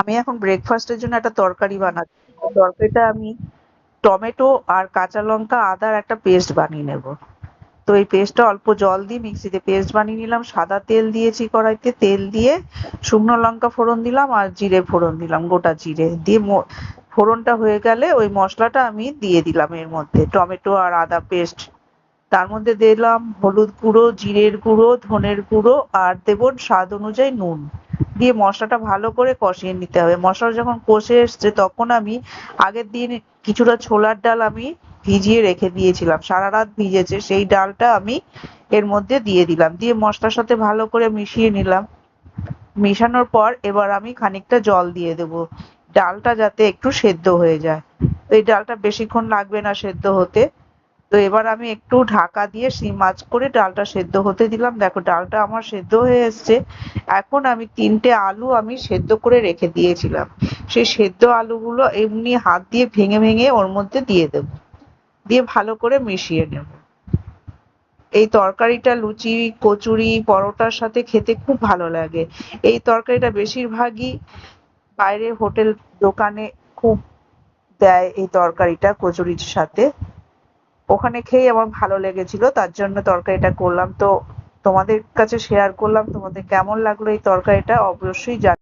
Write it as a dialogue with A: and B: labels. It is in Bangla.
A: আমি এখন ব্রেকফাস্টের জন্য একটা তরকারি বানাচ্ছি। তরকারিটা আমি টমেটো আর কাঁচা লঙ্কা আদার একটা পেস্ট বানিয়ে নেব। তো এই পেস্টটা অল্প জল দিয়ে মিক্সিতে পেস্ট বানিয়ে নিলাম, সাদা তেল দিয়েছি কড়াইতে, তেল দিয়ে শুকনো লঙ্কা ফোড়ন দিলাম আর জিরে ফোড়ন দিলাম, গোটা জিরে দিয়ে ফোড়নটা হয়ে গেলে ওই মশলাটা আমি দিয়ে দিলাম এর মধ্যে, টমেটো আর আদা পেস্ট। তার মধ্যে দিলাম হলুদ গুঁড়ো, জিরের গুঁড়ো, ধনের গুঁড়ো আর দেব স্বাদ অনুযায়ী নুন। দিয়ে মশলাটা ভালো করে কষিয়ে নিতে হবে। মশলা যখন কষে এসছে তখন আমি আগের দিন কিছুটা ছোলার ডাল আমি ভিজিয়ে রেখে দিয়েছিলাম, সারা রাত ভিজেছে, সেই ডালটা আমি এর মধ্যে দিয়ে দিলাম, দিয়ে মশলার সাথে ভালো করে মিশিয়ে নিলাম। মেশানোর পর এবার আমি খানিকটা জল দিয়ে দেবো, ডালটা যাতে একটু সেদ্ধ হয়ে যায়। তো এই ডালটা বেশিক্ষণ লাগবে না সেদ্ধ হতে। তো এবার আমি একটু ঢাকা দিয়ে সিম আঁচ করে ডালটা সেদ্ধ হতে দিলাম। দেখো ডালটা আমার সেদ্ধ হয়ে এসছে। এখন আমি 3টে আলু আমি সেদ্ধ করে রেখে দিয়েছিলাম, সেই সেদ্ধ আলুগুলো এমনি হাত দিয়ে ভেঙে ভেঙে ওর মধ্যে দিয়ে দেবো, দিয়ে ভালো করে মিশিয়ে নেব। এই তরকারিটা লুচি, কচুরি, পরোটার সাথে খেতে খুব ভালো লাগে। এই তরকারিটা বেশিরভাগই বাইরে হোটেল দোকানে খুব দেয় এই তরকারিটা কচুরির সাথে। ওখানে খেয়ে আমার ভালো লেগেছিল, তার জন্য তরকারিটা করলাম। তো তোমাদের কাছে শেয়ার করলাম। তোমাদের কেমন লাগলো এই তরকারিটা অবশ্যই জানিও।